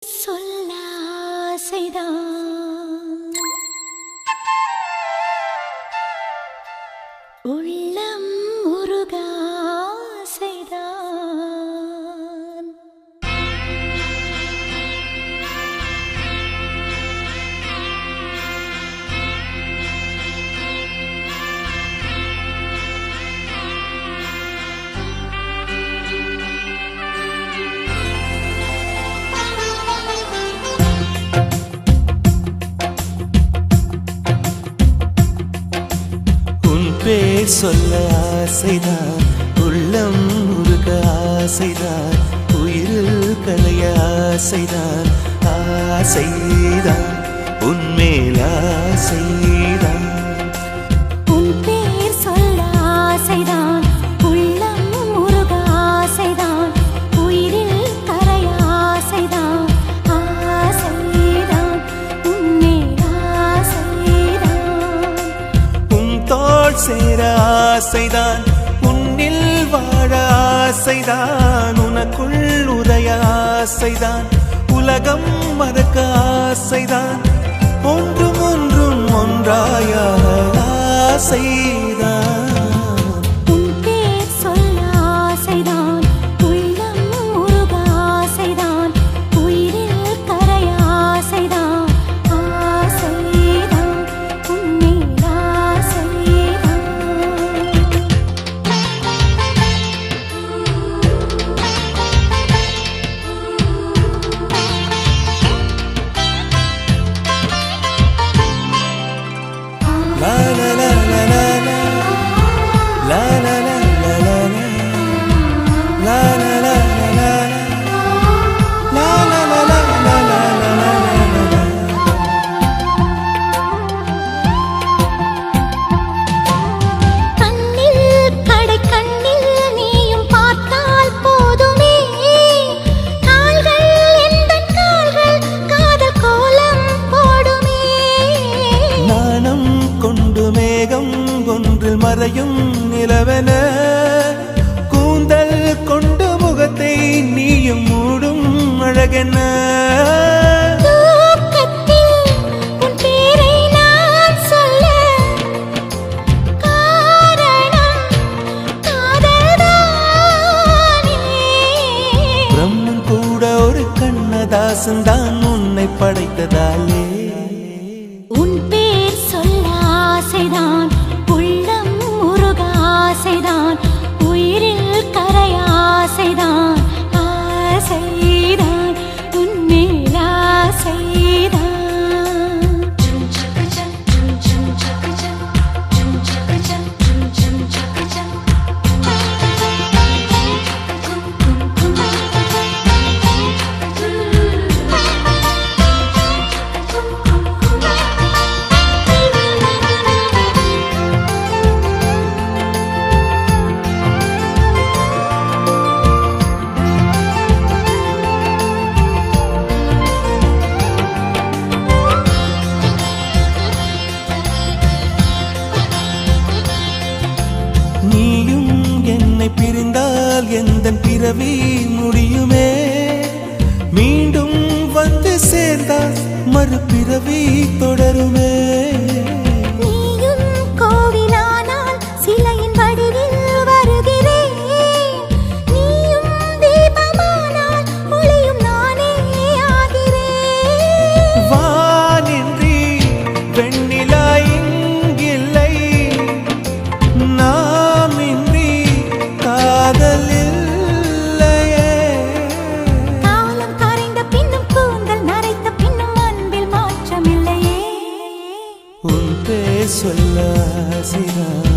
சொல்ல ஆசைதான் உள்ளம் உருக ஆசைதான் பேர் சொல்ல ஆசைதான் உள்ளம் உருக ஆசைதான் உயிரில் கலைய ஆசைதான் ஆசைதான் உன்மேல் ஆசைதான் உன் பேர் சொல்ல ஆசைதான் உள்ளம் உருக ஆசைதான் உயிரில் கலைய ஆசைதான் ஆசைதான் உன்மேல் ஆசைதான் உன் தோள் சேர ஆசைதான் உன்னில் வாழ ஆசைதான் உனக்குள் உதய ஆசைதான் உலகம் மறக்க ஆசைதான் ஒன்றும் ஒன்றும் ஒன்றாய ஆசைதான் உன் பேர் சொல்ல ஆசைதான் உள்ளம் உருக ஆசைதான் உயிரில் கரைய ஆசைதான் ஆசைதான் உன்மேல் ஆசைதான் La la la la la la la la la la la la la la la la la la la la கண்ணில் கடை கண்ணில் நீயும் பார்த்தால் போதுமே கால்கள் எந்தன் கால்கள் காதல் கோலம் போடுமே நாணம் கொண்டு மேகம் ஒன்றில் மறையும் நிலவென கூந்தல் கொண்டு முகத்தை நீயும் மூடும் அழகென தூக்கத்தில் உன் பேரை நான் சொல்ல காரணம் காதல்தானே பிரம்மன் கூட ஒரு கண்ணதாசன் தான் உன்னை படைத்ததாலே உன் பேர் சொல்ல ஆசைதான் உள்ளம் உருக ஆசைதான் உயிரில் கரைய ஆசைதான் ஆசைதான் உன்மேல் ஆசைதான் நீயும் என்னை பிரிந்தால் எந்தன் பிறவி முடியுமே மீண்டும் வந்து சேர்ந்தால் மறுபிறவி தொடருமே நீயும் கோவிலானால் சிலையின் வடிவில் வருகிறேன் நீயும் தீபமானால் ஒளியும் நானே ஆகிறேன் வானின்றி வெண்ணிலா இங்கில்லை நாமின்றி காதல் இல்லையே காலம் கரைந்த பின்னும் கூந்தல் நரைத்த பின்னும் அன்பில் மாற்றமில்லையே உன் பேர் சொல்ல ஆசைதான்